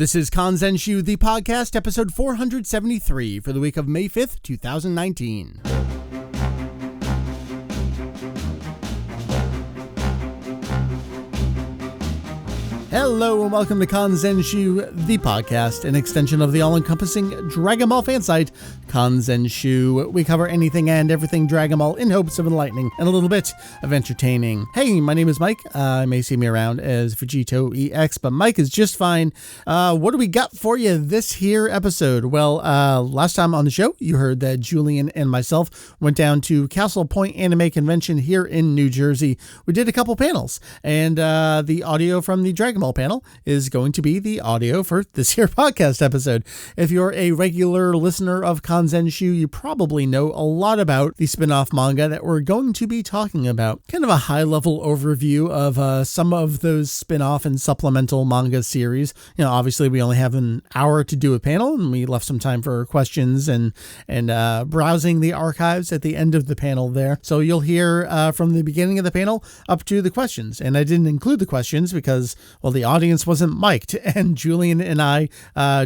This is Kanzenshuu, the podcast, episode 473 for the week of May 5th, 2019. Hello and welcome to Kanzenshuu, the podcast, an extension of the all-encompassing Dragon Ball fan site, Kanzenshuu. We cover anything and everything Dragon Ball in hopes of enlightening and a little bit of entertaining. Hey, my name is Mike. You may see me around as Vegito EX, but Mike is just fine. What do we got for you this here episode? Well, last time on the show, you heard that Julian and myself went down to Castle Point Anime Convention here in New Jersey. We did a couple panels, and the audio from the Dragon Ball panel is going to be the audio for this here podcast episode. If you're a regular listener of Kanzenshuu, you probably know a lot about the spin-off manga that we're going to be talking about. Kind of a high-level overview of some of those spin-off and supplemental manga series. You know, obviously we only have an hour to do a panel, and we left some time for questions and browsing the archives at the end of the panel there. So you'll hear from the beginning of the panel up to the questions. And I didn't include the questions because, well, the audience wasn't mic'd, and Julian and I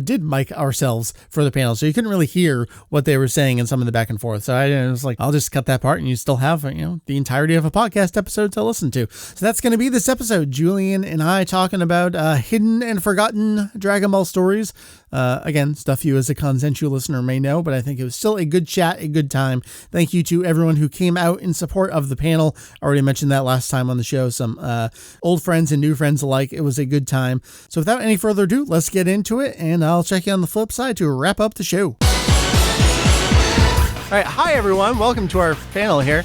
did mic ourselves for the panel, so you couldn't really hear what they were saying in some of the back and forth. So I was like, I'll just cut that part, and you still have, the entirety of a podcast episode to listen to. So that's going to be this episode. Julian and I talking about hidden and forgotten Dragon Ball stories. Again, stuff you as a Kanzenshuu listener may know, but I think it was still a good chat, a good time. Thank you to everyone who came out in support of the panel. I already mentioned that last time on the show. Some old friends and new friends alike. It was a good time. So without any further ado, let's get into it, and I'll check you on the flip side to wrap up the show. All right. Hi, everyone. Welcome to our panel here.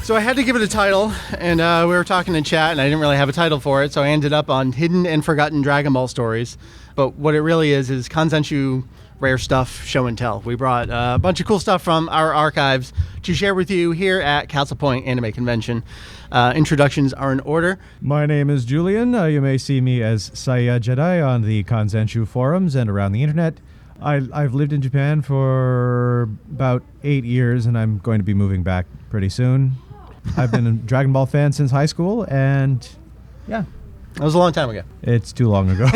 So I had to give it a title, and we were talking in chat, and I didn't really have a title for it, so I ended up on Hidden and Forgotten Dragon Ball Stories. But what it really is Kanzenshuu rare stuff show and tell. We brought a bunch of cool stuff from our archives to share with you here at Castle Point Anime Convention. Introductions are in order. My name is Julian. You may see me as Saya Jedi on the Kanzenshuu forums and around the internet. I've lived in Japan for about 8 years, and I'm going to be moving back pretty soon. I've been a Dragon Ball fan since high school, and yeah. That was a long time ago. It's too long ago.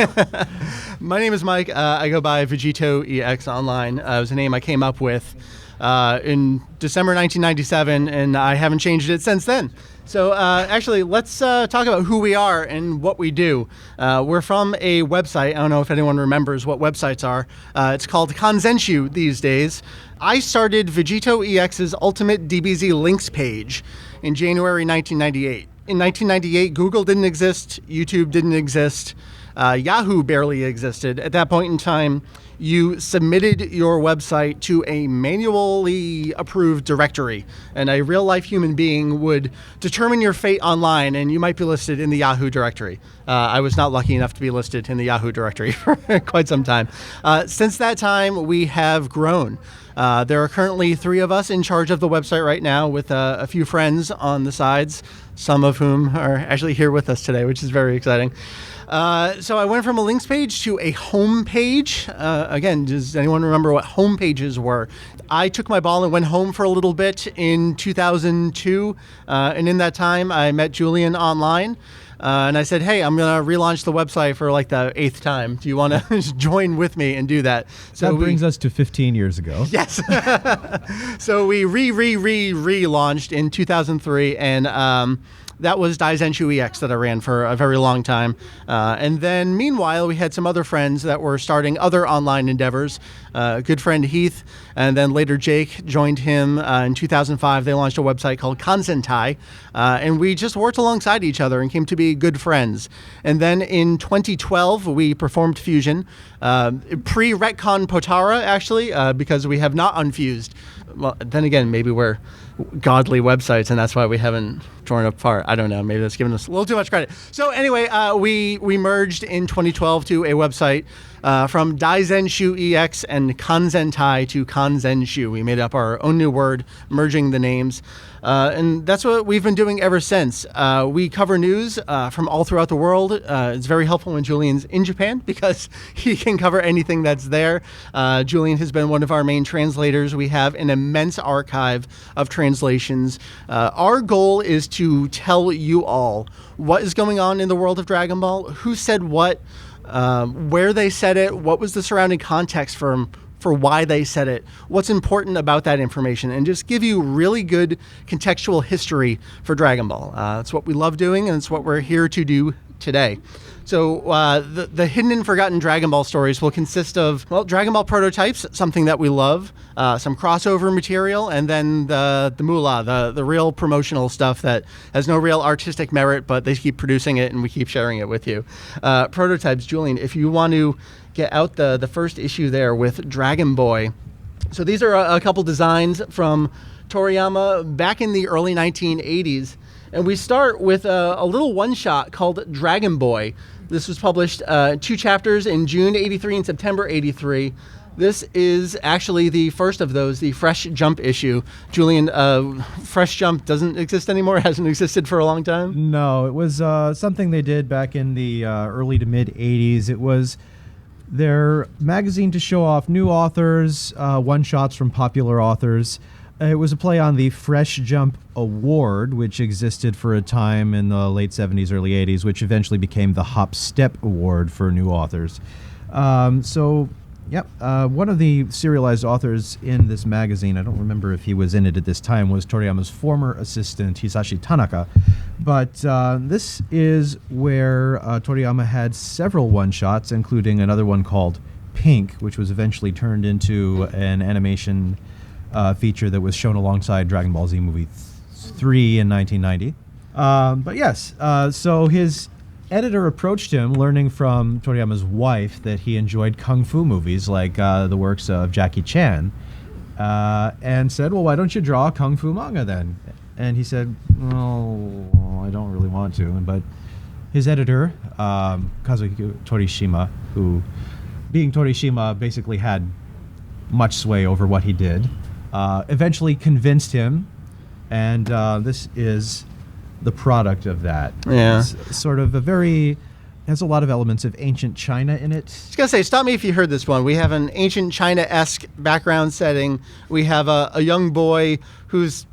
My name is Mike. I go by Vegito EX online. It was a name I came up with in December 1997, and I haven't changed it since then. So actually, let's talk about who we are and what we do. We're from a website. I don't know if anyone remembers what websites are. It's called Kanzenshuu these days. I started Vegito EX's Ultimate DBZ Links page in January 1998. In 1998, Google didn't exist, YouTube didn't exist, Yahoo barely existed. At that point in time, you submitted your website to a manually approved directory, and a real-life human being would determine your fate online, and you might be listed in the Yahoo directory. I was not lucky enough to be listed in the Yahoo directory for quite some time. Since that time, we have grown. There are currently 3 of us in charge of the website right now, with a few friends on the sides, some of whom are actually here with us today, which is very exciting. So I went from a links page to a home page. Again, does anyone remember what home pages were? I took my ball and went home for a little bit in 2002. And in that time, I met Julian online. And I said, hey, I'm going to relaunch the website for like the 8th time. Do you want to join with me and do that? So that brings us to 15 years ago. Yes. So we relaunched in 2003, and that was Kanzenshuu EX that I ran for a very long time. And then meanwhile, we had some other friends that were starting other online endeavors. A good friend Heath, and then later Jake joined him in 2005. They launched a website called Kanzentai, and we just worked alongside each other and came to be good friends. And then in 2012, we performed Fusion, pre-retcon Potara, actually, because we have not unfused. Well, then again, maybe we're godly websites, and that's why we haven't torn apart. I don't know. Maybe that's giving us a little too much credit. So anyway, we merged in 2012 to a website from Kanzenshuu EX and Kanzentai to Kanzenshuu. We made up our own new word, merging the names. And that's what we've been doing ever since. We cover news from all throughout the world. It's very helpful when Julian's in Japan because he can cover anything that's there. Julian has been one of our main translators. We have an immense archive of translations. Our goal is to tell you all what is going on in the world of Dragon Ball, who said what, where they said it, what was the surrounding context for why they said it, what's important about that information, and just give you really good contextual history for Dragon Ball. It's what we love doing, and it's what we're here to do today. So the hidden and forgotten Dragon Ball stories will consist of, Dragon Ball prototypes, something that we love, some crossover material, and then the moolah, the real promotional stuff that has no real artistic merit, but they keep producing it and we keep sharing it with you. Prototypes, Julian, if you want to get out the first issue there with Dragon Boy. So these are a couple designs from Toriyama back in the early 1980s. And we start with a little one-shot called Dragon Boy. This was published 2 chapters in June 83 and September 83. This is actually the first of those, the Fresh Jump issue. Julian, Fresh Jump doesn't exist anymore? Hasn't existed for a long time? No, it was something they did back in the early to mid-'80s. It was their magazine to show off new authors, one-shots from popular authors. It was a play on the Fresh Jump Award, which existed for a time in the late 70s, early 80s, which eventually became the Hop Step Award for new authors. One of the serialized authors in this magazine, I don't remember if he was in it at this time, was Toriyama's former assistant, Hisashi Tanaka. But this is where Toriyama had several one-shots, including another one called Pink, which was eventually turned into an animation feature that was shown alongside Dragon Ball Z Movie 3 in 1990. So his editor approached him, learning from Toriyama's wife that he enjoyed kung fu movies like the works of Jackie Chan, and said, well, why don't you draw a kung fu manga then? And he said, well, I don't really want to. But his editor, Kazuhiko Torishima, who, being Torishima, basically had much sway over what he did, eventually convinced him, and this is the product of that. Yeah. It's sort of has a lot of elements of ancient China in it. I was going to say, stop me if you heard this one. We have an ancient China-esque background setting. We have a young boy who's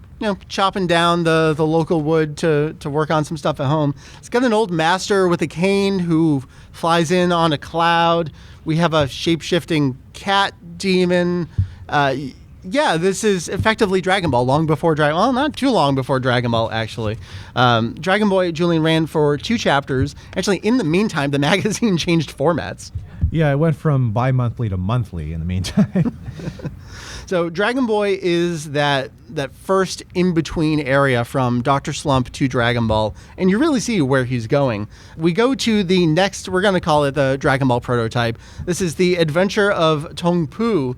chopping down the local wood to work on some stuff at home. It's got an old master with a cane who flies in on a cloud. We have a shape-shifting cat demon. This is effectively Dragon Ball, long before not too long before Dragon Ball, actually. Dragon Boy, Julian, ran for 2 chapters. Actually, in the meantime, the magazine changed formats. Yeah, it went from bi-monthly to monthly in the meantime. So Dragon Boy is that first in-between area from Dr. Slump to Dragon Ball, and you really see where he's going. We go to the next, we're going to call it the Dragon Ball prototype. This is the Adventure of Tong Pu.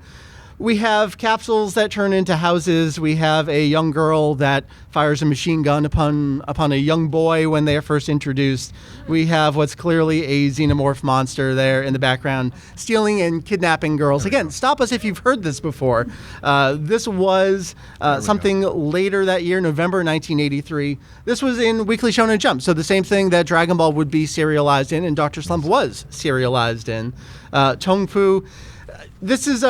We have capsules that turn into houses. We have a young girl that fires a machine gun upon a young boy when they are first introduced. We have what's clearly a xenomorph monster there in the background, stealing and kidnapping girls. Again, stop us if you've heard this before. This was something later that year, November 1983. This was in Weekly Shonen Jump, so the same thing that Dragon Ball would be serialized in and Dr. Slump was serialized in. Tong Pu, this is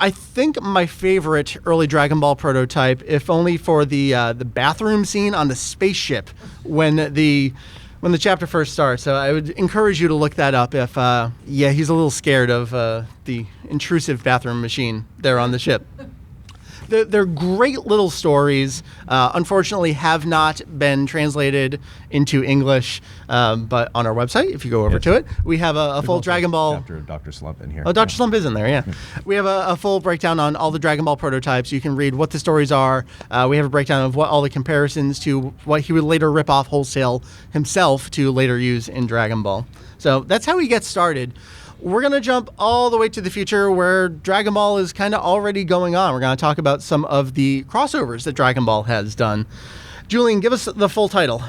I think my favorite early Dragon Ball prototype, if only for the bathroom scene on the spaceship when the chapter first starts. So I would encourage you to look that up if he's a little scared of the intrusive bathroom machine there on the ship. They're great little stories. Unfortunately, have not been translated into English, but on our website, if you go over to it, we have a full Dragon Ball. Chapter of Dr. Slump in here. Oh, Dr. Slump is in there, yeah. We have a full breakdown on all the Dragon Ball prototypes. You can read what the stories are. We have a breakdown of what all the comparisons to what he would later rip off wholesale himself to later use in Dragon Ball. So that's how he gets started. We're going to jump all the way to the future where Dragon Ball is kind of already going on. We're going to talk about some of the crossovers that Dragon Ball has done. Julian, give us the full title.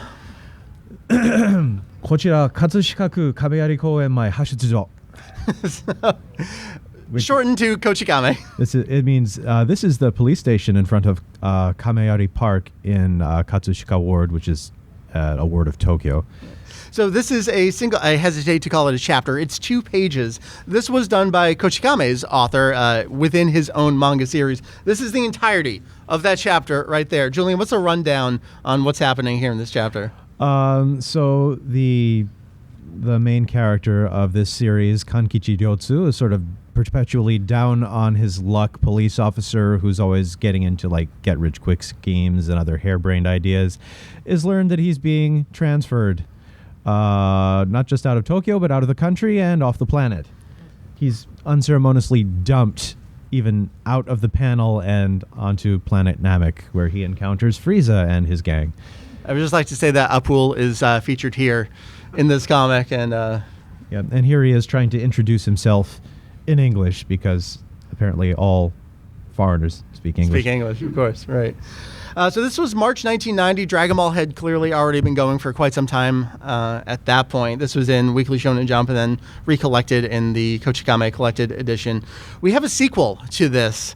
こちら葛飾区亀有公園前派出所 Shortened to Kochikame. It means this is the police station in front of Kameyari Park in Katsushika Ward, which is a ward of Tokyo. So this is I hesitate to call it a chapter. It's 2 pages. This was done by Kochikame's author within his own manga series. This is the entirety of that chapter right there. Julian, what's a rundown on what's happening here in this chapter? So the the main character of this series, Kankichi Ryotsu, is sort of perpetually down on his luck police officer who's always getting into like get-rich-quick schemes and other harebrained ideas, is learned that he's being transferred, not just out of Tokyo, but out of the country and off the planet. He's unceremoniously dumped even out of the panel and onto planet Namek, where he encounters Frieza and his gang. I would just like to say that Apul is featured here in this comic, and and here he is trying to introduce himself in English, because apparently all foreigners speak English. Speak English, of course, right. So this was March 1990. Dragon Ball had clearly already been going for quite some time at that point. This was in Weekly Shonen Jump and then recollected in the Kochikame Collected Edition. We have a sequel to this,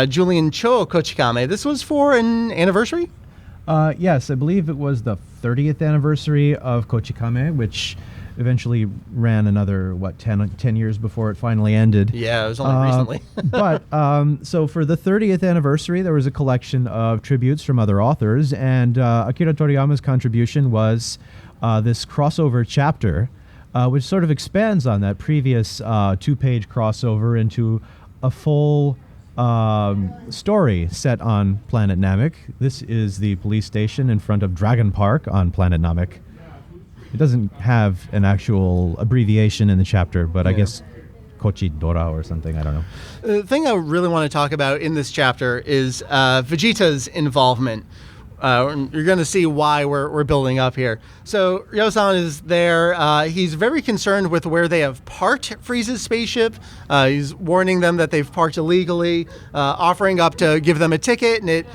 Julian Cho Kochikame. This was for an anniversary? Yes, I believe it was the 30th anniversary of Kochikame, which eventually ran another, 10 years before it finally ended. Yeah, it was only recently. But, so for the 30th anniversary, there was a collection of tributes from other authors, and Akira Toriyama's contribution was this crossover chapter, which sort of expands on that previous two-page crossover into a full story set on Planet Namek. This is the police station in front of Dragon Park on Planet Namek. It doesn't have an actual abbreviation in the chapter, but I guess Kochi Dora or something, I don't know. The thing I really want to talk about in this chapter is Vegeta's involvement. You're going to see why we're building up here. So Ryo-san is there. He's very concerned with where they have parked Frieza's spaceship. He's warning them that they've parked illegally, offering up to give them a ticket, and it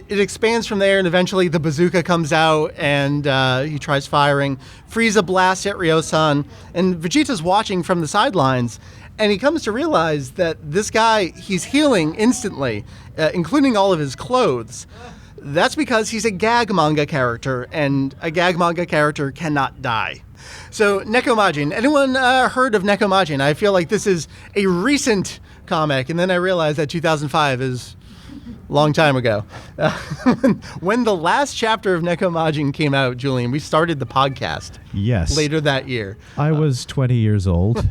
expands from there, and eventually the bazooka comes out, and he tries firing. Frieza blasts at Ryo-san, and Vegeta's watching from the sidelines, and he comes to realize that this guy, he's healing instantly, including all of his clothes. That's because he's a gag manga character, and a gag manga character cannot die. So, Nekomajin. Anyone heard of Nekomajin? I feel like this is a recent comic, and then I realized that 2005 is a long time ago. When the last chapter of Nekomajin came out, Julian, we started the podcast. Yes. Later that year. I was 20 years old.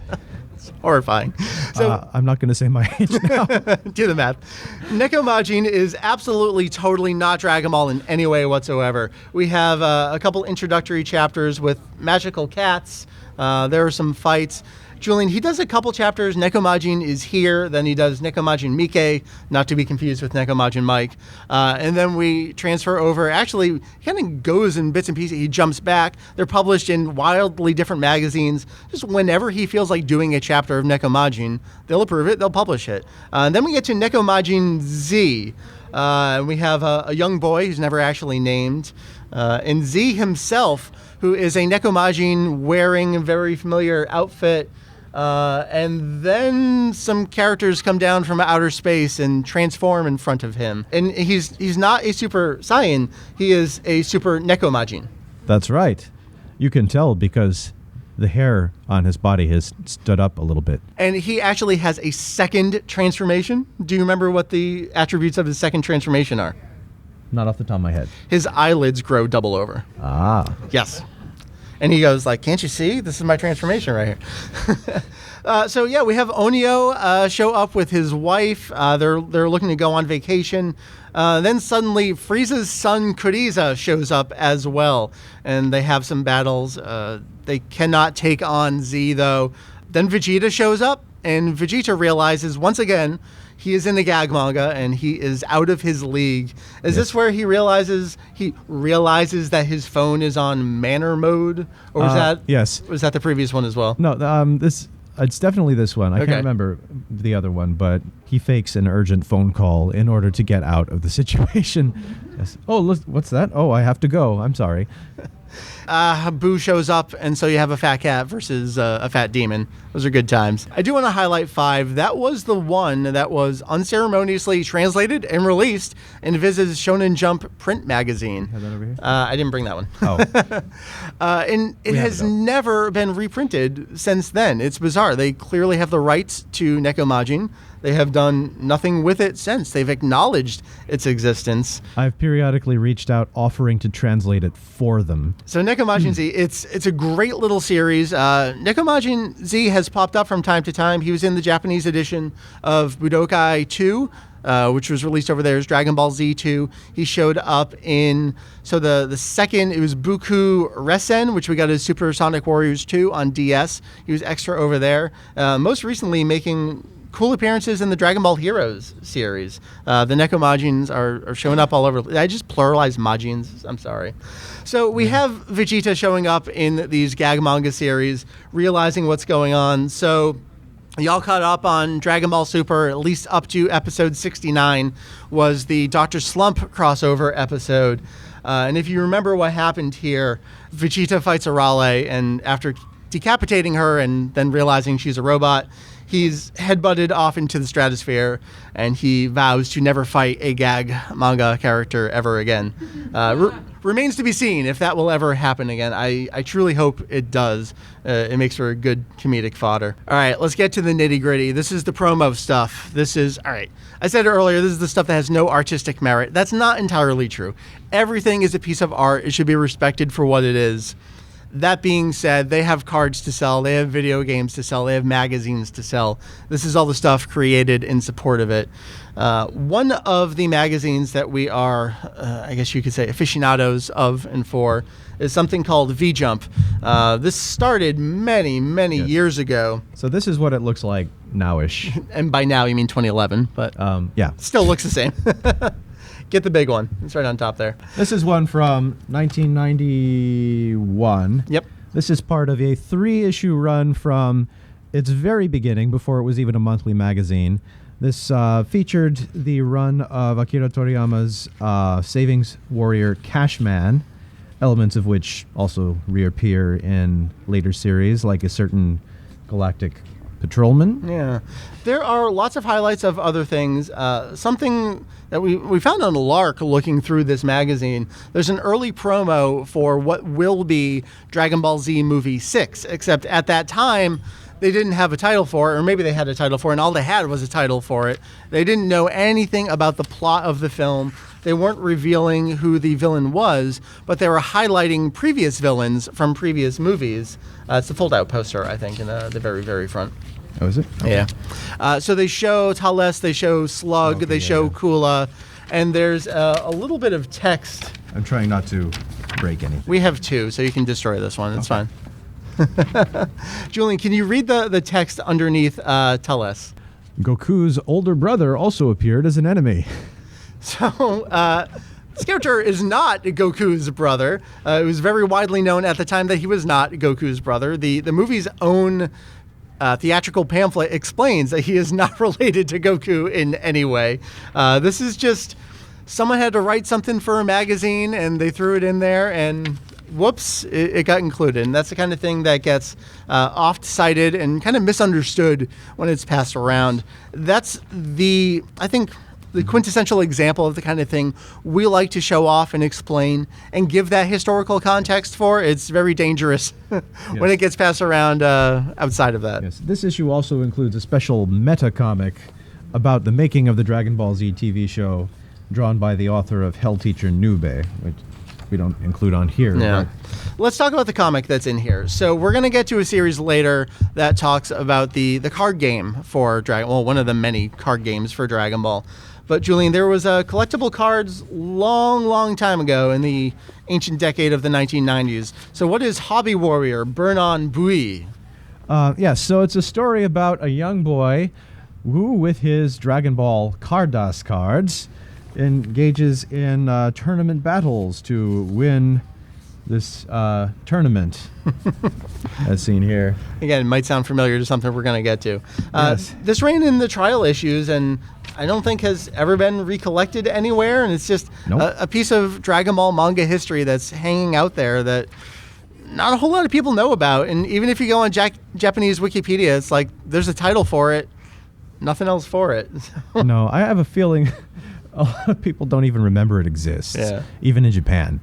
Horrifying. So I'm not going to say my age now. Do the math. Nekomajin is absolutely, totally not Dragon Ball in any way whatsoever. We have a couple introductory chapters with magical cats. There are some fights. Julian, he does a couple chapters. Nekomajin is here. Then he does Nekomajin Mike, not to be confused with Nekomajin Mike. And then we transfer over. Actually, he kind of goes in bits and pieces. He jumps back. They're published in wildly different magazines. Just whenever he feels like doing a chapter of Nekomajin, they'll approve it. They'll publish it. And then we get to Nekomajin Z. We have a young boy who's never actually named. And Z himself, who is a Nekomajin wearing a very familiar outfit. And then some characters come down from outer space and transform in front of him. And he's not a Super Saiyan. He is a Super Nekomajin. That's right. You can tell because the hair on his body has stood up a little bit. And he actually has a second transformation. Do you remember what the attributes of his second transformation are? Not off the top of my head. His eyelids grow double over. Ah. Yes. And he goes like, can't you see? This is my transformation right here. So yeah, we have Onio show up with his wife. They're looking to go on vacation. Then suddenly Frieza's son Kuriza shows up as well. And they have some battles. They cannot take on Z though. Then Vegeta shows up, and Vegeta realizes once again he is in the gag manga and he is out of his league. Is this where he realizes that his phone is on manner mode, or was that? Yes. Was that the previous one as well? No, it's definitely this one. I can't remember the other one, but he fakes an urgent phone call in order to get out of the situation. Yes. Oh, look, what's that? Oh, I have to go. I'm sorry. Boo shows up, and so you have a fat cat versus a fat demon. Those are good times. I do want to highlight 5. That was the one that was unceremoniously translated and released in Viz's Shonen Jump print magazine. Have that over here? I didn't bring that one. Oh. And it has never been reprinted since then. It's bizarre. They clearly have the rights to Nekomajin. They have done nothing with it since. They've acknowledged its existence. I've periodically reached out offering to translate it for them. So Nekomajin Z, it's a great little series. Nekomajin Z has popped up from time to time. He was in the Japanese edition of Budokai 2, which was released over there as Dragon Ball Z 2. He showed up in, the second, it was Buku Resen, which we got as Super Sonic Warriors 2 on DS. He was extra over there. Most recently making cool appearances in the Dragon Ball Heroes series. The Nekomajins are showing up all over. I just pluralized Majins. I'm sorry. So we have Vegeta showing up in these gag manga series, realizing what's going on. So y'all caught up on Dragon Ball Super, at least up to episode 69 was the Dr. Slump crossover episode. And if you remember what happened here, Vegeta fights Arale, and after decapitating her and then realizing she's a robot, he's headbutted off into the stratosphere, and he vows to never fight a gag manga character ever again. Remains to be seen if that will ever happen again. I truly hope it does. It makes for a good comedic fodder. All right, let's get to the nitty-gritty. This is the promo stuff. All right, I said it earlier, this is the stuff that has no artistic merit. That's not entirely true. Everything is a piece of art. It should be respected for what it is. That being said, they have cards to sell, they have video games to sell, they have magazines to sell. This is all the stuff created in support of it. One of the magazines that we are, I guess you could say, aficionados of and for is something called V-Jump. This started many years ago. So this is what it looks like now-ish. And by now you mean 2011, but still looks the same. Get the big one. It's right on top there. This is one from 1991. Yep. This is part of a 3-issue run from its very beginning, before it was even a monthly magazine. This featured the run of Akira Toriyama's Savings Warrior Cashman, elements of which also reappear in later series, like a certain galactic patrolman. Yeah. There are lots of highlights of other things. Something that we found on a lark looking through this magazine, there's an early promo for what will be Dragon Ball Z Movie 6, except at that time, they didn't have a title for it, or maybe they had a title for it, and all they had was a title for it. They didn't know anything about the plot of the film. They weren't revealing who the villain was, but they were highlighting previous villains from previous movies. It's the fold-out poster, I think, in the very, very front. Oh, is it? Okay. Yeah. So they show Thales, they show Slug, they show Kula, and there's a little bit of text. I'm trying not to break anything. We have 2, so you can destroy this one. It's fine. Julian, can you read the text underneath Thales? Goku's older brother also appeared as an enemy. So, this character is not Goku's brother. It was very widely known at the time that he was not Goku's brother. The movie's own theatrical pamphlet explains that he is not related to Goku in any way. This is just someone had to write something for a magazine, and they threw it in there, and whoops, it got included. And that's the kind of thing that gets oft-cited and kind of misunderstood when it's passed around. That's I think, the quintessential example of the kind of thing we like to show off and explain and give that historical context for. It's very dangerous when it gets passed around outside of that. Yes. This issue also includes a special meta comic about the making of the Dragon Ball Z TV show, drawn by the author of Hell Teacher Nube, which we don't include on here. Yeah. Let's talk about the comic that's in here. So we're going to get to a series later that talks about the card game for Dragon Ball, one of the many card games for Dragon Ball. But Julian, there was collectible cards long time ago in the ancient decade of the 1990s. So what is Hobby Warrior Burn-On Bui? So it's a story about a young boy who, with his Dragon Ball Cardass cards, engages in tournament battles to win this tournament, as seen here. Again, it might sound familiar to something we're going to get to. Yes. This ran in the trial issues, and I don't think has ever been recollected anywhere, and it's just a piece of Dragon Ball manga history that's hanging out there that not a whole lot of people know about. And even if you go on Japanese Wikipedia, it's like there's a title for it, nothing else for it. No, I have a feeling a lot of people don't even remember it exists, even in Japan.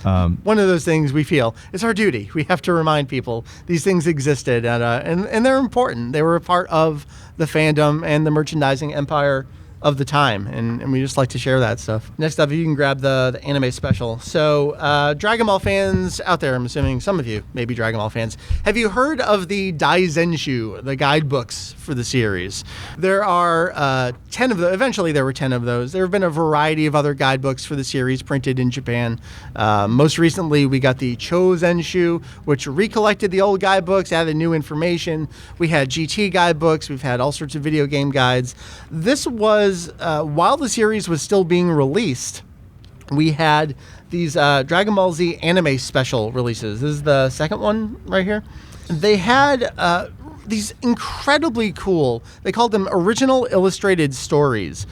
One of those things we feel it's our duty. We have to remind people these things existed, and they're important. They were a part of the fandom and the merchandising empire of the time, and we just like to share that stuff. Next up, you can grab the anime special. So, Dragon Ball fans out there, I'm assuming some of you may be Dragon Ball fans, have you heard of the Kanzenshuu, the guidebooks for the series? There are 10 of those. Eventually, there were 10 of those. There have been a variety of other guidebooks for the series printed in Japan. Most recently, we got the Kanzenshuu, which recollected the old guidebooks, added new information. We had GT guidebooks. We've had all sorts of video game guides. This was while the series was still being released, we had these Dragon Ball Z anime special releases. This is the second one right here. They had these incredibly cool, they called them original illustrated stories.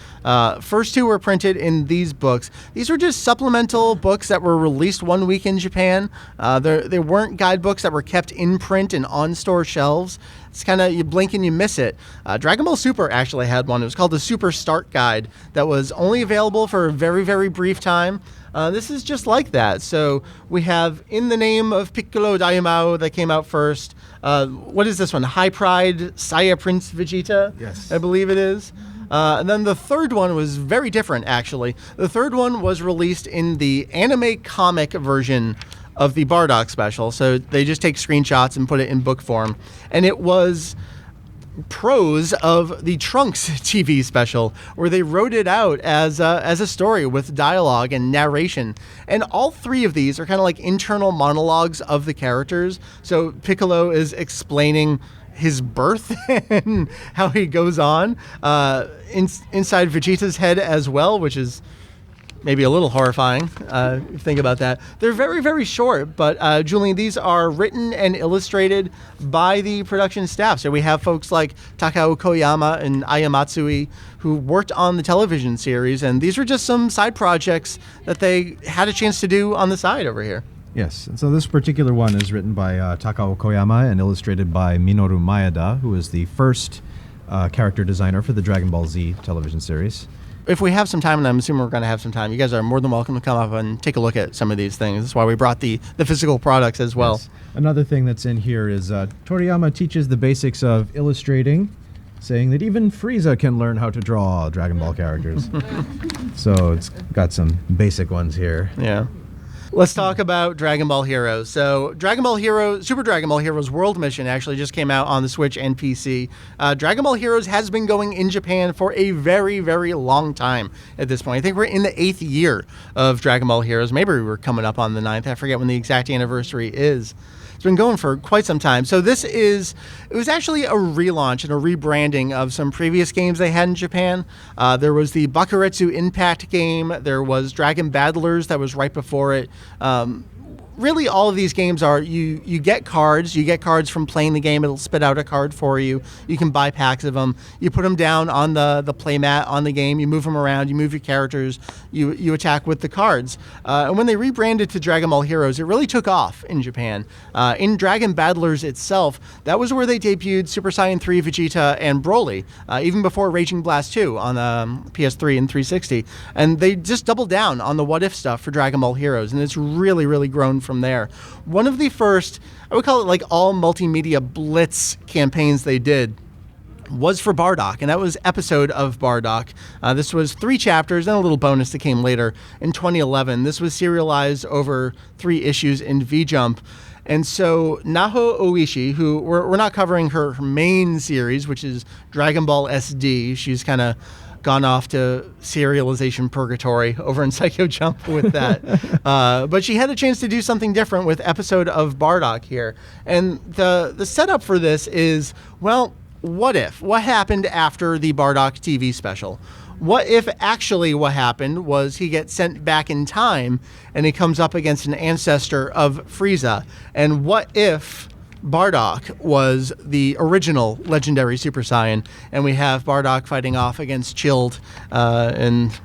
First two were printed in these books. These were just supplemental books that were released 1 week in Japan. They weren't guidebooks that were kept in print and on store shelves. It's kind of, you blink and you miss it. Dragon Ball Super actually had one. It was called the Super Start Guide that was only available for a very, very brief time. This is just like that. So we have In the Name of Piccolo Daimao that came out first. What is this one? High Pride, Saya Prince Vegeta? Yes. I believe it is. And then the third one was very different, actually. The third one was released in the anime comic version of the Bardock special. So they just take screenshots and put it in book form. And it was prose of the Trunks TV special, where they wrote it out as a story with dialogue and narration. And all three of these are kind of like internal monologues of the characters. So Piccolo is explaining his birth and how he goes on inside Vegeta's head as well, which is maybe a little horrifying if you think about that. They're very, very short, but Julian, these are written and illustrated by the production staff. So we have folks like Takao Koyama and Aya Matsui who worked on the television series, and these were just some side projects that they had a chance to do on the side over here. Yes, and so this particular one is written by Takao Koyama and illustrated by Minoru Maeda, who is the first character designer for the Dragon Ball Z television series. If we have some time, and I'm assuming we're going to have some time, you guys are more than welcome to come up and take a look at some of these things. That's why we brought the physical products as well. Yes. Another thing that's in here is Toriyama teaches the basics of illustrating, saying that even Frieza can learn how to draw Dragon Ball characters. So it's got some basic ones here. Yeah. Let's talk about Dragon Ball Heroes. So Dragon Ball Heroes, Super Dragon Ball Heroes World Mission actually just came out on the Switch and PC. Dragon Ball Heroes has been going in Japan for a very, very long time at this point. I think we're in the 8th year of Dragon Ball Heroes. Maybe we're coming up on the 9th. I forget when the exact anniversary is. It's been going for quite some time. So it was actually a relaunch and a rebranding of some previous games they had in Japan. There was the Bakuretsu Impact game. There was Dragon Battlers that was right before it. Really, all of these games are, you get cards. You get cards from playing the game. It'll spit out a card for you. You can buy packs of them. You put them down on the play mat on the game. You move them around. You move your characters. You attack with the cards. And when they rebranded to Dragon Ball Heroes, it really took off in Japan. In Dragon Battlers itself, that was where they debuted Super Saiyan 3 Vegeta and Broly, even before Raging Blast 2 on PS3 and 360. And they just doubled down on the what if stuff for Dragon Ball Heroes, and it's really, really grown from there. One of the first, I would call it like all multimedia blitz campaigns they did was for Bardock, and that was Episode of Bardock. This was 3 chapters and a little bonus that came later in 2011. This was serialized over 3 issues in V-Jump. And so Naho Oishi, who we're not covering her main series, which is Dragon Ball SD. She's kind of gone off to serialization purgatory over in Psycho Jump with that. But she had a chance to do something different with Episode of Bardock here. And the setup for this is, well, what if? What happened after the Bardock TV special? What if actually what happened was he gets sent back in time and he comes up against an ancestor of Frieza? And what if Bardock was the original legendary Super Saiyan, and we have Bardock fighting off against Chilled, and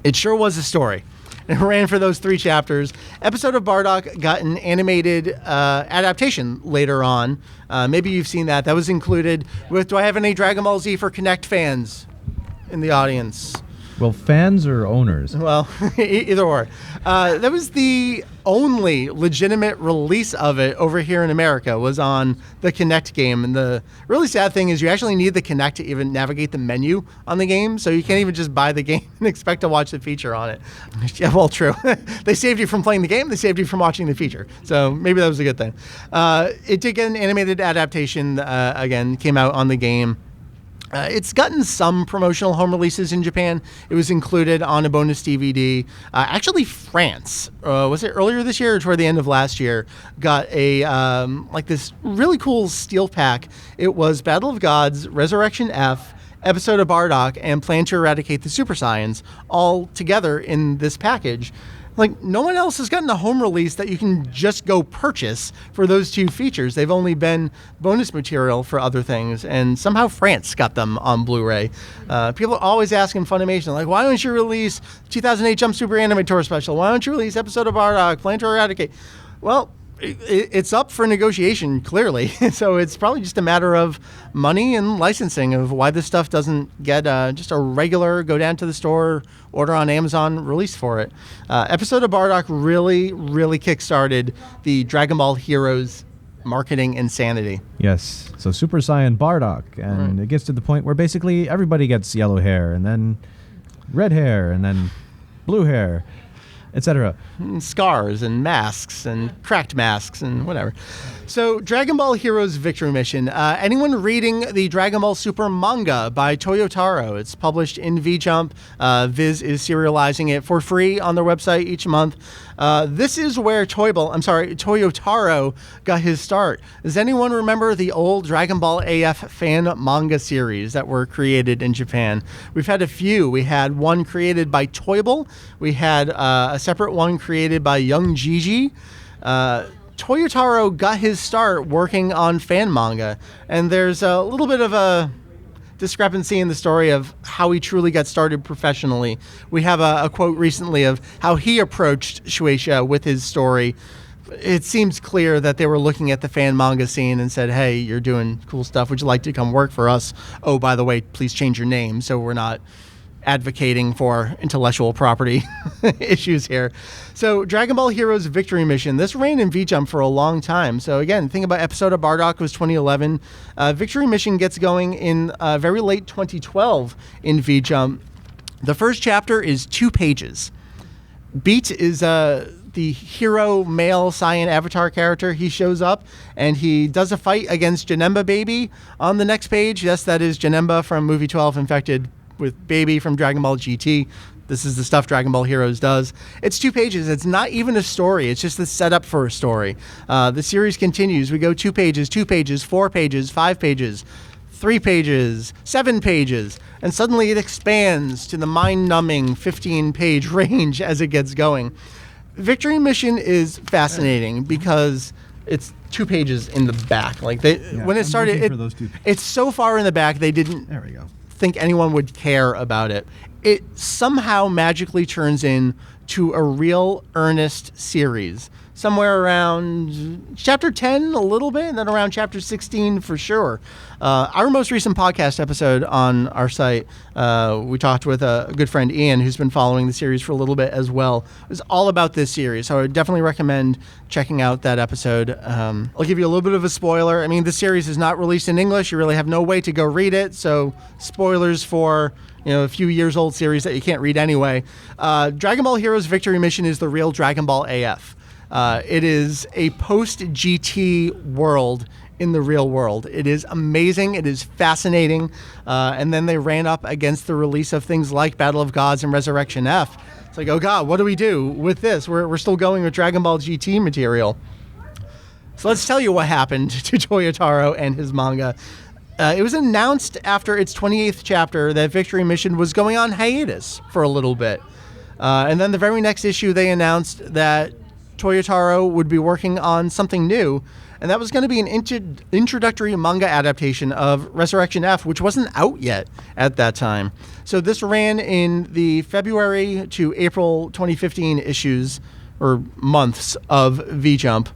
it sure was a story. It ran for those 3 chapters. Episode of Bardock got an animated adaptation later on. Maybe you've seen that. That was included with, do I have any Dragon Ball Z for Connect fans in the audience? Well, fans or owners? Well, either or. That was the only legitimate release of it over here in America, was on the Kinect game. And the really sad thing is you actually need the Kinect to even navigate the menu on the game, so you can't even just buy the game and expect to watch the feature on it. Yeah, well, true. They saved you from playing the game, they saved you from watching the feature. So maybe that was a good thing. It did get an animated adaptation, again, came out on the game. It's gotten some promotional home releases in Japan. It was included on a bonus DVD. Actually, France, was it earlier this year or toward the end of last year, got a like this really cool steel pack. It was Battle of Gods, Resurrection F, Episode of Bardock, and Plan to Eradicate the Super Saiyans all together in this package. Like, no one else has gotten a home release that you can just go purchase for those two features. They've only been bonus material for other things, and somehow France got them on Blu-ray. People are always asking Funimation, like, why don't you release 2008 Jump Super Anime Tour Special? Why don't you release Episode of Bardock, Plan to Eradicate? Well, it's up for negotiation, clearly. So it's probably just a matter of money and licensing of why this stuff doesn't get just a regular go down to the store, order on Amazon release for it. Episode of Bardock really, really kickstarted the Dragon Ball Heroes marketing insanity. Yes. So Super Saiyan Bardock, and it gets to the point where basically everybody gets yellow hair, and then red hair, and then blue hair, etc. Scars and masks and cracked masks and whatever. So Dragon Ball Heroes Victory Mission. Anyone reading the Dragon Ball Super manga by Toyotaro? It's published in V-Jump. Viz is serializing it for free on their website each month. This is where Toyotaro got his start. Does anyone remember the old Dragon Ball AF fan manga series that were created in Japan? We've had a few. We had one created by Toyble. We had a separate one created by Young Gigi. Toyotaro got his start working on fan manga, and there's a little bit of a discrepancy in the story of how he truly got started professionally. We have a quote recently of how he approached Shueisha with his story. It seems clear that they were looking at the fan manga scene and said, hey, you're doing cool stuff. Would you like to come work for us? Oh, by the way, please change your name so we're not advocating for intellectual property issues here. So Dragon Ball Heroes Victory Mission, this ran in V-Jump for a long time. So again, think about Episode of Bardock was 2011. Victory Mission gets going in very late 2012 in V-Jump. The first chapter is 2 pages. Beat is the hero male Saiyan avatar character. He shows up and he does a fight against Janemba Baby on the next page. Yes, that is Janemba from Movie 12 Infected with Baby from Dragon Ball GT. This is the stuff Dragon Ball Heroes does. It's 2 pages. It's not even a story. It's just the setup for a story. The series continues. We go 2 pages, 2 pages, 4 pages, 5 pages, 3 pages, 7 pages, and suddenly it expands to the mind-numbing 15-page range as it gets going. Victory Mission is fascinating because it's 2 pages in the back. Like when it started, it's so far in the back they didn't. There we go. Think anyone would care about it. It somehow magically turns into a real earnest series. Somewhere around chapter 10 a little bit, and then around chapter 16 for sure. Our most recent podcast episode on our site, we talked with a good friend Ian who's been following the series for a little bit as well. It was all about this series, so I would definitely recommend checking out that episode. I'll give you a little bit of a spoiler. I mean, the series is not released in English. You really have no way to go read it, so spoilers for a few years old series that you can't read anyway. Dragon Ball Heroes Victory Mission is the real Dragon Ball AF. It is a post-GT world in the real world. It is amazing. It is fascinating. And then they ran up against the release of things like Battle of Gods and Resurrection F. It's like, oh God, what do we do with this? We're still going with Dragon Ball GT material. So let's tell you what happened to Toyotaro and his manga. It was announced after its 28th chapter that Victory Mission was going on hiatus for a little bit. And then the very next issue, they announced that Toyotaro would be working on something new, and that was going to be an introductory manga adaptation of Resurrection F, which wasn't out yet at that time. So this ran in the February to April 2015 issues, or months, of V-Jump.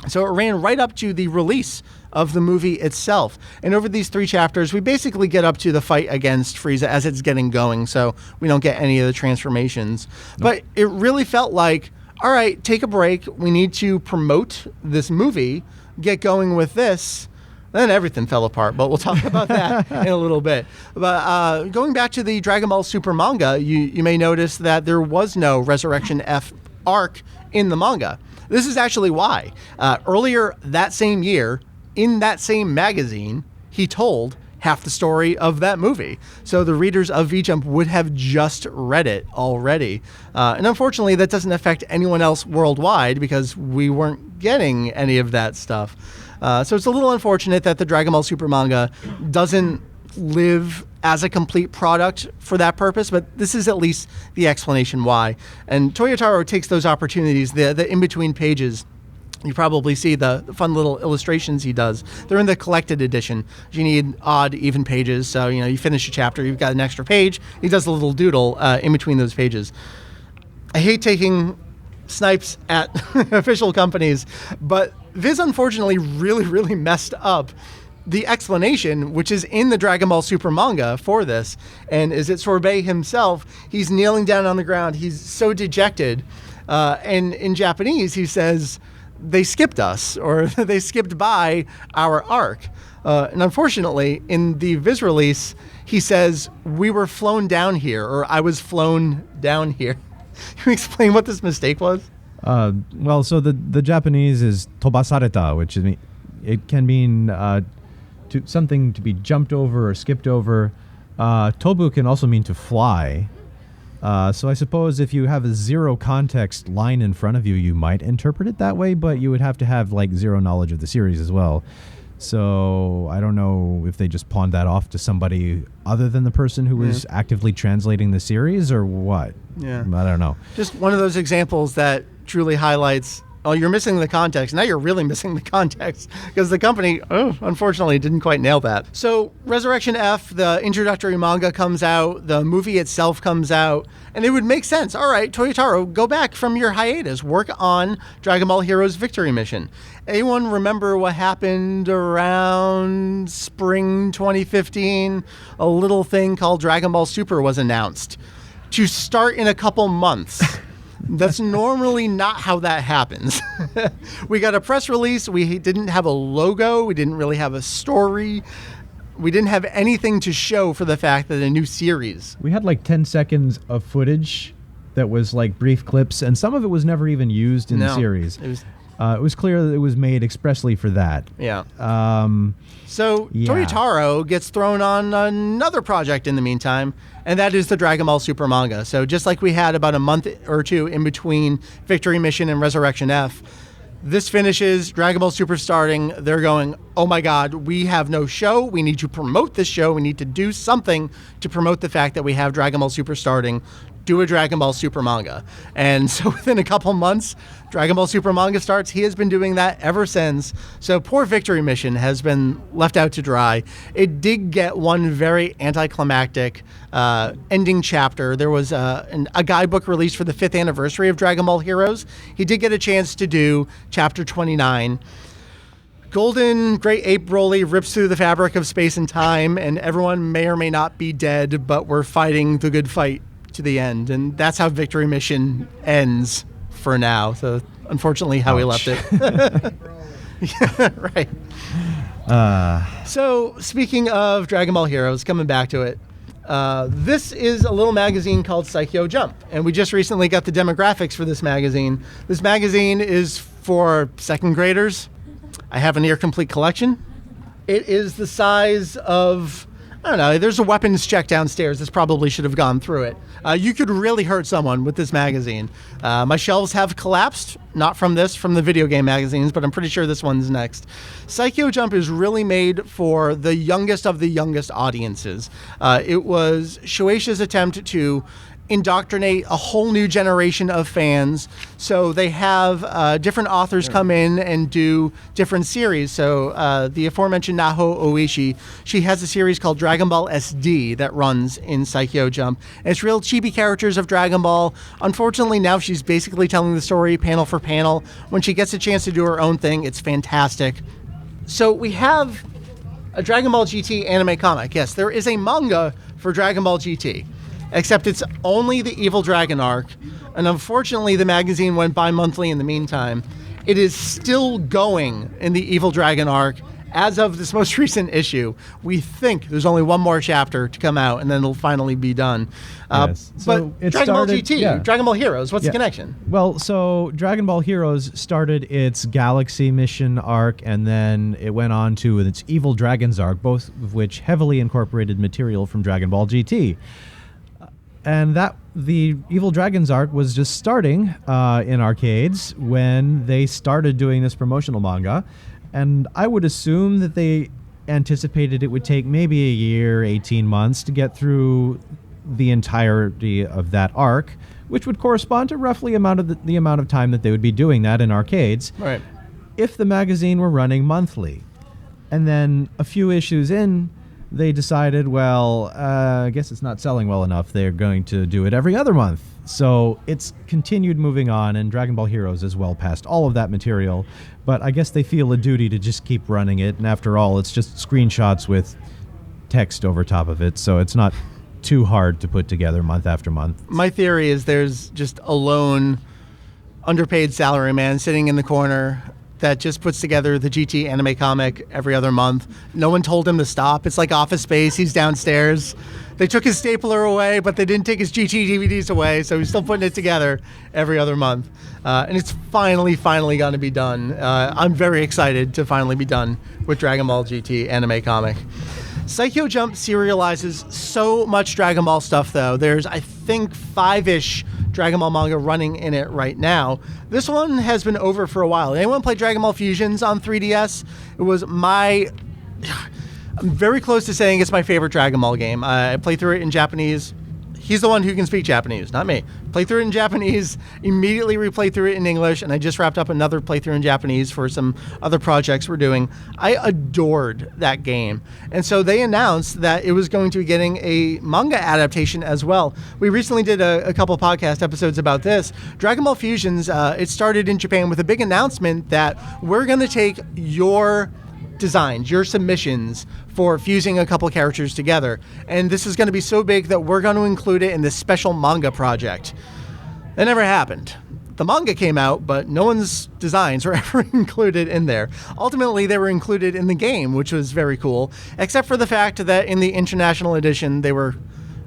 So it ran right up to the release of the movie itself. And over these 3 chapters, we basically get up to the fight against Frieza as it's getting going, so we don't get any of the transformations. Nope. But it really felt like, all right, take a break. We need to promote this movie, get going with this. Then everything fell apart, but we'll talk about that in a little bit. But going back to the Dragon Ball Super manga, you may notice that there was no Resurrection F arc in the manga. This is actually why. Earlier that same year, in that same magazine, he told half the story of that movie. So the readers of V-Jump would have just read it already. And unfortunately, that doesn't affect anyone else worldwide because we weren't getting any of that stuff. So it's a little unfortunate that the Dragon Ball Super manga doesn't live as a complete product for that purpose, but this is at least the explanation why. And Toyotaro takes those opportunities, the in-between pages. You probably see the fun little illustrations he does. They're in the collected edition. You need odd, even pages. So, you finish a chapter, you've got an extra page. He does a little doodle in between those pages. I hate taking snipes at official companies, but Viz unfortunately really, really messed up the explanation, which is in the Dragon Ball Super manga for this. And is it Sorbet himself? He's kneeling down on the ground. He's so dejected. And in Japanese, he says, they skipped us, or they skipped by our arc. And unfortunately, in the Viz release, he says, we were flown down here, or I was flown down here. Can you explain what this mistake was? Well, so the Japanese is tobasareta, which is, it can mean something to be jumped over or skipped over. Tobu can also mean to fly. So I suppose if you have a zero context line in front of you, you might interpret it that way, but you would have to have zero knowledge of the series as well. So I don't know if they just pawned that off to somebody other than the person who was actively translating the series or what. Yeah. I don't know. Just one of those examples that truly highlights, oh, you're missing the context. Now you're really missing the context because the company, unfortunately, didn't quite nail that. So Resurrection F, the introductory manga comes out, the movie itself comes out, and it would make sense. All right, Toyotaro, go back from your hiatus. Work on Dragon Ball Heroes Victory Mission. Anyone remember what happened around spring 2015? A little thing called Dragon Ball Super was announced to start in a couple months. That's normally not how that happens. We got a press release. We didn't have a logo. We didn't really have a story. We didn't have anything to show for the fact that a new series. We had 10 seconds of footage that was brief clips, and some of it was never even used in the series. It was clear that it was made expressly for that. Yeah. Toyotaro gets thrown on another project in the meantime, and that is the Dragon Ball Super manga. So just like we had about a month or two in between Victory Mission and Resurrection F, this finishes, Dragon Ball Super starting. They're going, oh my God, we have no show. We need to promote this show. We need to do something to promote the fact that we have Dragon Ball Super starting. Do a Dragon Ball Super manga. And so within a couple months, Dragon Ball Super manga starts. He has been doing that ever since. So poor Victory Mission has been left out to dry. It did get one very anticlimactic ending chapter. There was a guidebook released for the 5th anniversary of Dragon Ball Heroes. He did get a chance to do chapter 29. Golden Great Ape Broly rips through the fabric of space and time, and everyone may or may not be dead, but we're fighting the good fight to the end. And that's how Victory Mission ends for now. So unfortunately how we left it. Yeah, right. So speaking of Dragon Ball Heroes, coming back to it, this is a little magazine called Psycho Jump, and we just recently got the demographics for this magazine. This magazine is for second graders. I have a near complete collection. It is the size of, I don't know, there's a weapons check downstairs. This probably should have gone through it. You could really hurt someone with this magazine. My shelves have collapsed, not from this, from the video game magazines, but I'm pretty sure this one's next. Psycho Jump is really made for the youngest of the youngest audiences. It was Shueisha's attempt to indoctrinate a whole new generation of fans. So they have different authors come in and do different series. So the aforementioned Naho Oishi, she has a series called Dragon Ball SD that runs in Psycho Jump. And it's real chibi characters of Dragon Ball. Unfortunately, now she's basically telling the story panel for panel. When she gets a chance to do her own thing, it's fantastic. So we have a Dragon Ball GT anime comic. Yes, there is a manga for Dragon Ball GT, except it's only the Evil Dragon arc. And unfortunately, the magazine went bi-monthly in the meantime. It is still going in the Evil Dragon arc. As of this most recent issue, we think there's only one more chapter to come out, and then it'll finally be done. Yes. So but Dragon Ball GT, Dragon Ball Heroes, what's the connection? Well, so Dragon Ball Heroes started its Galaxy Mission arc, and then it went on to its Evil Dragons arc, both of which heavily incorporated material from Dragon Ball GT. And the Evil Dragons arc was just starting in arcades when they started doing this promotional manga. And I would assume that they anticipated it would take maybe a year, 18 months to get through the entirety of that arc, which would correspond to roughly the amount of time that they would be doing that in arcades. Right. If the magazine were running monthly. And then a few issues in, they decided, well, I guess it's not selling well enough. They're going to do it every other month. So it's continued moving on, and Dragon Ball Heroes is well past all of that material. But I guess they feel a duty to just keep running it. And after all, it's just screenshots with text over top of it. So it's not too hard to put together month after month. My theory is there's just a lone, underpaid salaryman sitting in the corner that just puts together the GT anime comic every other month. No one told him to stop. It's like Office Space. He's downstairs. They took his stapler away, but they didn't take his GT DVDs away, so he's still putting it together every other month. And it's finally going to be done. I'm very excited to finally be done with Dragon Ball GT anime comic. Psycho Jump serializes so much Dragon Ball stuff, though. There's, I think, 5-ish Dragon Ball manga running in it right now. This one has been over for a while. Anyone play Dragon Ball Fusions on 3DS? It was I'm very close to saying it's my favorite Dragon Ball game. I played through it in Japanese. He's the one who can speak Japanese, not me. Played through it in Japanese, immediately replayed through it in English, and I just wrapped up another playthrough in Japanese for some other projects we're doing. I adored that game. And so they announced that it was going to be getting a manga adaptation as well. We recently did a couple podcast episodes about this. Dragon Ball Fusions, it started in Japan with a big announcement that we're going to take your designs, your submissions for fusing a couple characters together. And this is going to be so big that we're going to include it in this special manga project. That never happened. The manga came out, but no one's designs were ever included in there. Ultimately, they were included in the game, which was very cool, except for the fact that in the international edition, they were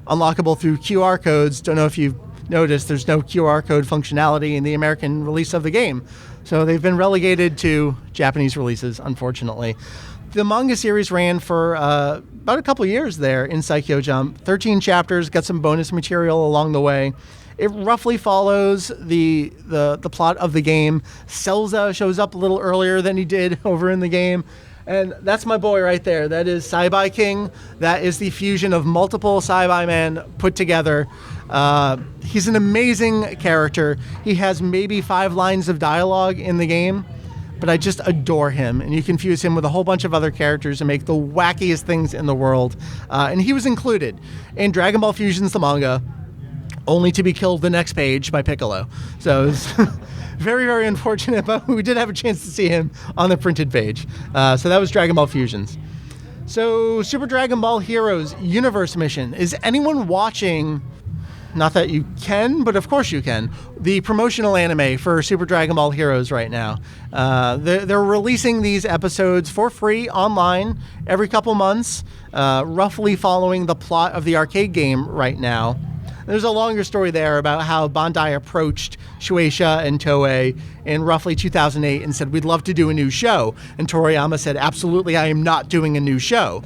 unlockable through QR codes. Don't know if you've noticed, there's no QR code functionality in the American release of the game. So they've been relegated to Japanese releases, unfortunately. The manga series ran for about a couple years there in Psycho Jump. 13 chapters, got some bonus material along the way. It roughly follows the plot of the game. Selza shows up a little earlier than he did over in the game. And that's my boy right there. That is Saibai King. That is the fusion of multiple Saibai men put together. He's an amazing character. He has maybe 5 lines of dialogue in the game, but I just adore him. And you can fuse him with a whole bunch of other characters and make the wackiest things in the world. And he was included in Dragon Ball Fusions, the manga, only to be killed the next page by Piccolo. So it was very, very unfortunate, but we did have a chance to see him on the printed page. So that was Dragon Ball Fusions. So Super Dragon Ball Heroes Universe Mission. Is anyone watching, not that you can, but of course you can, the promotional anime for Super Dragon Ball Heroes right now? They're releasing these episodes for free online every couple months, roughly following the plot of the arcade game right now. There's a longer story there about how Bandai approached Shueisha and Toei in roughly 2008 and said, we'd love to do a new show. And Toriyama said, absolutely, I am not doing a new show.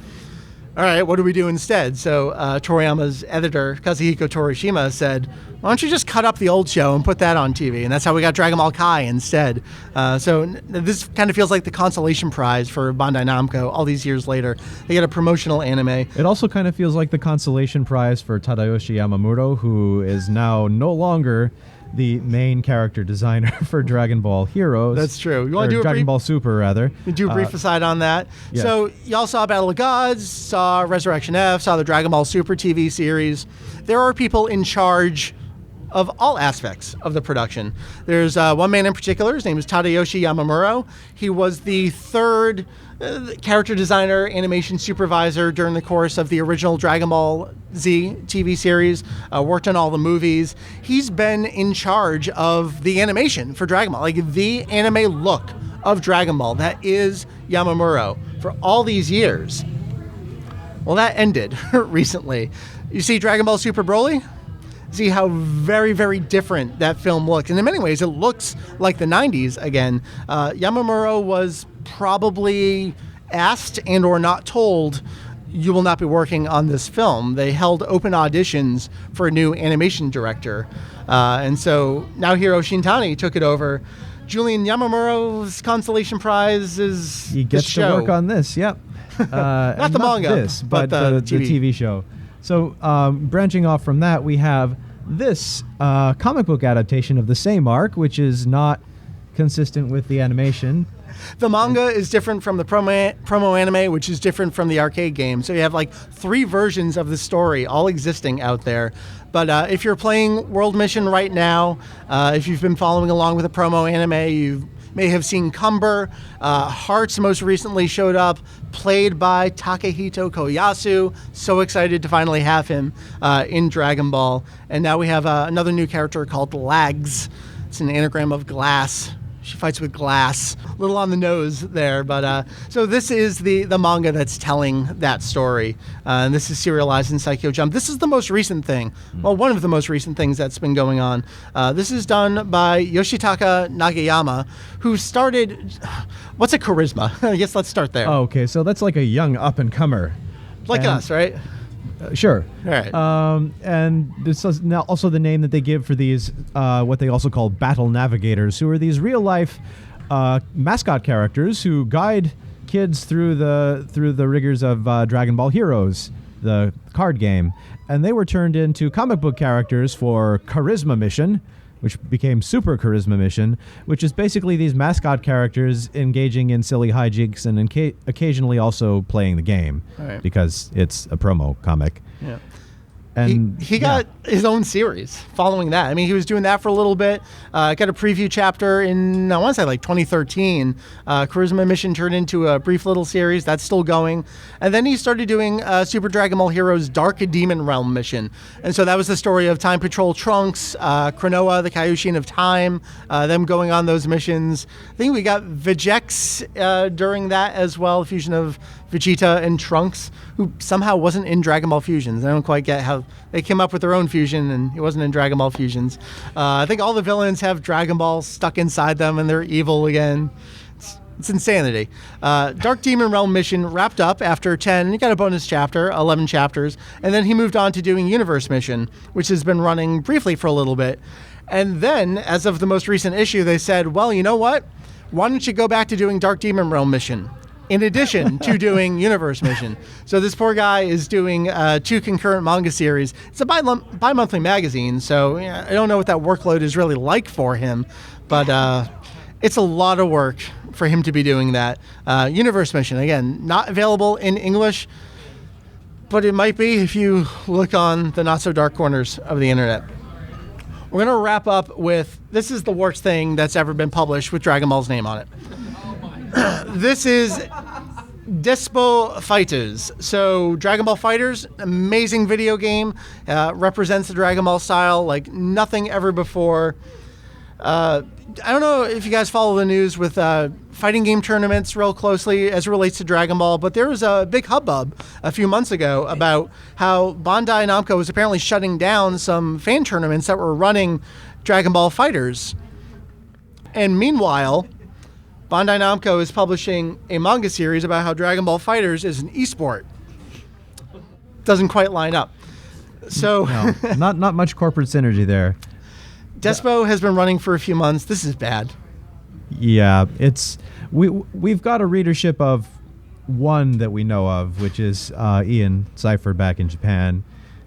All right, what do we do instead? So Toriyama's editor, Kazuhiko Torishima, said, why don't you just cut up the old show and put that on TV? And that's how we got Dragon Ball Kai instead. So this kind of feels like the consolation prize for Bandai Namco all these years later. They get a promotional anime. It also kind of feels like the consolation prize for Tadayoshi Yamamuro, who is now no longer the main character designer for Dragon Ball Heroes. That's true. You want to do Dragon Ball Super, rather. Do a brief aside on that. Yes. So y'all saw Battle of Gods, saw Resurrection F, saw the Dragon Ball Super TV series. There are people in charge of all aspects of the production. There's one man in particular. His name is Tadayoshi Yamamuro. He was the third character designer, animation supervisor during the course of the original Dragon Ball Z TV series, worked on all the movies. He's been in charge of the animation for Dragon Ball, like the anime look of Dragon Ball. That is Yamamuro for all these years. Well, that ended recently. You see Dragon Ball Super Broly? See how very, very different that film looks. And in many ways, it looks like the 90s again. Yamamuro was probably asked and or not told, you will not be working on this film. They held open auditions for a new animation director. And so now Hiro Shintani took it over. Julian Yamamuro's consolation prize is he gets to work on this, yep. Not the manga, but the TV show. So branching off from that, we have this comic book adaptation of the same arc, which is not consistent with the animation. The manga is different from the promo anime, which is different from the arcade game. So you have like 3 versions of the story all existing out there. But if you're playing World Mission right now, if you've been following along with the promo anime, you may have seen Cumber. Hearts most recently showed up, played by Takehito Koyasu. So excited to finally have him in Dragon Ball. And now we have another new character called Lags. It's an anagram of glass. She fights with glass. A little on the nose there, but so this is the manga that's telling that story. And this is serialized in Saikyo Jump. This is the most recent thing. Well, one of the most recent things that's been going on. This is done by Yoshitaka Nagayama, who started... What's a charisma? I guess let's start there. Oh, okay, so that's like a young up-and-comer. Like us, right? Sure. All right. And this is now also the name that they give for these, what they also call battle navigators, who are these real-life mascot characters who guide kids through the rigors of Dragon Ball Heroes, the card game. And they were turned into comic book characters for Charisma Mission, which became Super Charisma Mission, which is basically these mascot characters engaging in silly hijinks and occasionally also playing the game, right, because it's a promo comic. Yeah. And he got his own series following that. I mean, he was doing that for a little bit. Got a preview chapter in, I want to say, like 2013. Charisma Mission turned into a brief little series. That's still going. And then he started doing Super Dragon Ball Heroes Dark Demon Realm Mission. And so that was the story of Time Patrol Trunks, Cronoa, the Kaioshin of Time, them going on those missions. I think we got Vegex during that as well, fusion of Vegeta and Trunks, who somehow wasn't in Dragon Ball Fusions. I don't quite get how they came up with their own fusion and he wasn't in Dragon Ball Fusions. I think all the villains have Dragon Ball stuck inside them and they're evil again. It's insanity. Dark Demon Realm Mission wrapped up after 10. He got a bonus chapter, 11 chapters, and then he moved on to doing Universe Mission, which has been running briefly for a little bit. And then, as of the most recent issue, they said, well, you know what? Why don't you go back to doing Dark Demon Realm Mission in addition to doing Universe Mission? So this poor guy is doing 2 concurrent manga series. It's a bi-monthly magazine, so I don't know what that workload is really like for him, but it's a lot of work for him to be doing that. Universe Mission, again, not available in English, but it might be if you look on the not-so-dark corners of the internet. We're going to wrap up with, this is the worst thing that's ever been published with Dragon Ball's name on it. This is Despo Fighters. So Dragon Ball Fighters, amazing video game, represents the Dragon Ball style like nothing ever before. I don't know if you guys follow the news with fighting game tournaments real closely as it relates to Dragon Ball, but there was a big hubbub a few months ago about how Bandai Namco was apparently shutting down some fan tournaments that were running Dragon Ball Fighters. And meanwhile, Bandai Namco is publishing a manga series about how Dragon Ball Fighters is an esport. Doesn't quite line up. So no, not much corporate synergy there. Despo has been running for a few months. This is bad. Yeah, we've got a readership of one that we know of, which is Ian Cypher back in Japan,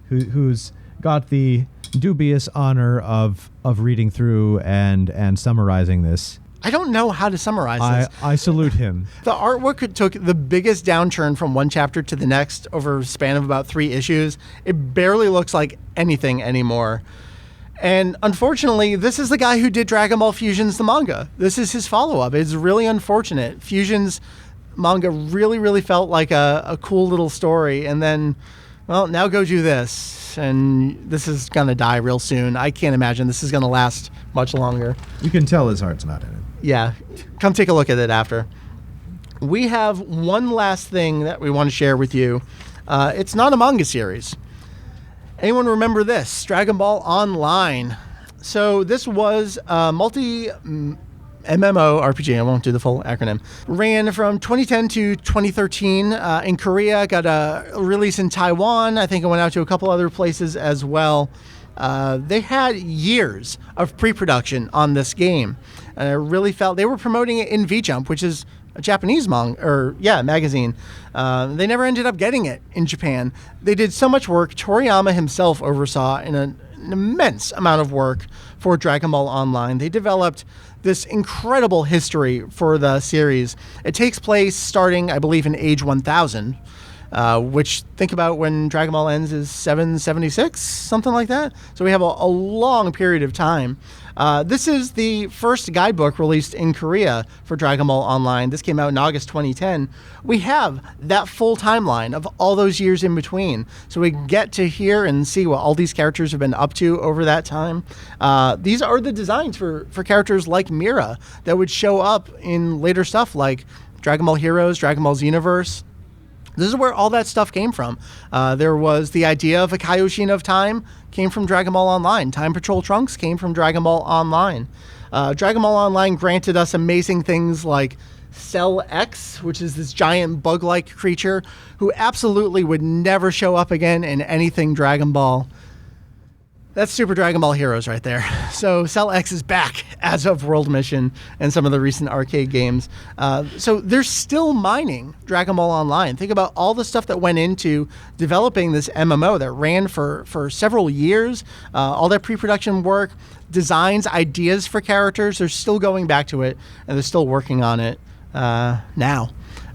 who's got the dubious honor of reading through and summarizing this. I don't know how to summarize this. I salute him. The artwork took the biggest downturn from one chapter to the next over a span of about 3 issues. It barely looks like anything anymore. And unfortunately, this is the guy who did Dragon Ball Fusions, the manga. This is his follow-up. It's really unfortunate. Fusions manga really, really felt like a cool little story. And then, well, now go do this. And this is going to die real soon. I can't imagine this is going to last much longer. You can tell his heart's not in it. Yeah. Come take a look at it after. We have one last thing that we want to share with you. It's not a manga series. Anyone remember this? Dragon Ball Online. So this was a MMO RPG. I won't do the full acronym. Ran from 2010 to 2013 in Korea. Got a release in Taiwan. I think it went out to a couple other places as well. They had years of pre-production on this game. And I really felt they were promoting it in V-Jump, which is a Japanese magazine. They never ended up getting it in Japan. They did so much work. Toriyama himself oversaw an immense amount of work for Dragon Ball Online. They developed this incredible history for the series. It takes place starting, I believe, in age 1000, which, think about when Dragon Ball ends, is 776, something like that. So we have a long period of time. This is the first guidebook released in Korea for Dragon Ball Online. This came out in August 2010. We have that full timeline of all those years in between. So we get to hear and see what all these characters have been up to over that time. These are the designs for characters like Mira that would show up in later stuff like Dragon Ball Heroes, Dragon Ball Xenoverse. This is where all that stuff came from. There was the idea of a Kaioshin of Time came from Dragon Ball Online. Time Patrol Trunks came from Dragon Ball Online. Dragon Ball Online granted us amazing things like Cell X, which is this giant bug-like creature who absolutely would never show up again in anything Dragon Ball. That's Super Dragon Ball Heroes right there. So Cell X is back as of World Mission and some of the recent arcade games. So they're still mining Dragon Ball Online. Think about all the stuff that went into developing this MMO that ran for several years. All that pre-production work, designs, ideas for characters. They're still going back to it, and they're still working on it now.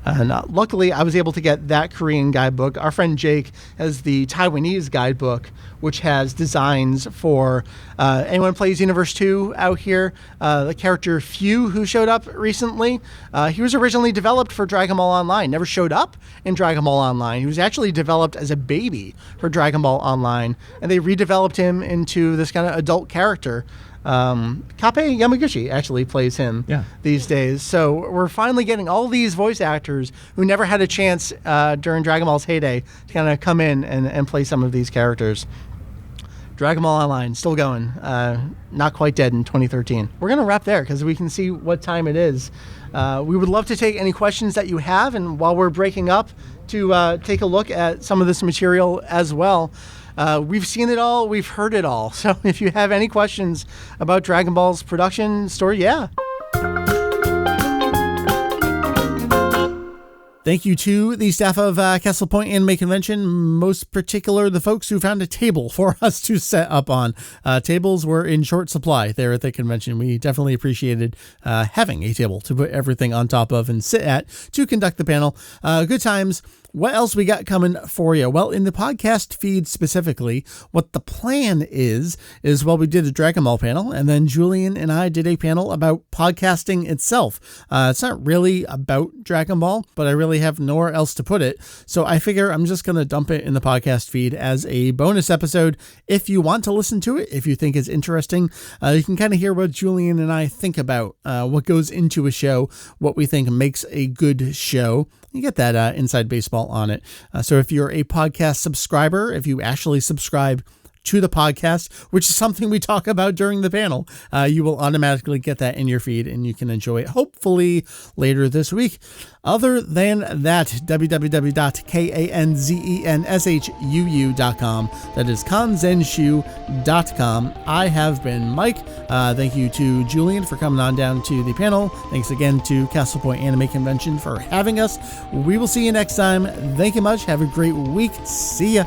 And luckily, I was able to get that Korean guidebook. Our friend Jake has the Taiwanese guidebook, which has designs for anyone who plays Universe 2 out here. The character Few, who showed up recently, he was originally developed for Dragon Ball Online, never showed up in Dragon Ball Online. He was actually developed as a baby for Dragon Ball Online, and they redeveloped him into this kind of adult character. Kappei Yamaguchi actually plays him these days. So we're finally getting all these voice actors who never had a chance during Dragon Ball's heyday to kind of come in and play some of these characters. Dragon Ball Online, still going. Not quite dead in 2013. We're going to wrap there because we can see what time it is. We would love to take any questions that you have, and while we're breaking up, to take a look at some of this material as well. We've seen it all. We've heard it all. So if you have any questions about Dragon Ball's production story, Thank you to the staff of Castle Point Anime Convention, most particular the folks who found a table for us to set up on. Tables were in short supply there at the convention. We definitely appreciated having a table to put everything on top of and sit at to conduct the panel. Good times. What else we got coming for you? Well, in the podcast feed specifically, what the plan is well, we did a Dragon Ball panel, and then Julian and I did a panel about podcasting itself. It's not really about Dragon Ball, but I really have nowhere else to put it. So I figure I'm just going to dump it in the podcast feed as a bonus episode. If you want to listen to it, if you think it's interesting, you can kind of hear what Julian and I think about what goes into a show, what we think makes a good show. You get that inside baseball on it. So if you're a podcast subscriber, if you actually subscribe to the podcast, which is something we talk about during the panel, you will automatically get that in your feed and you can enjoy it hopefully later this week. Other than that, www.kanzenshuu.com. That is kanzenshuu.com. I have been Mike. Thank you to Julian for coming on down to the panel. Thanks again to Castle Point Anime Convention for having us. We will see you next time. Thank you much. Have a great week. See ya.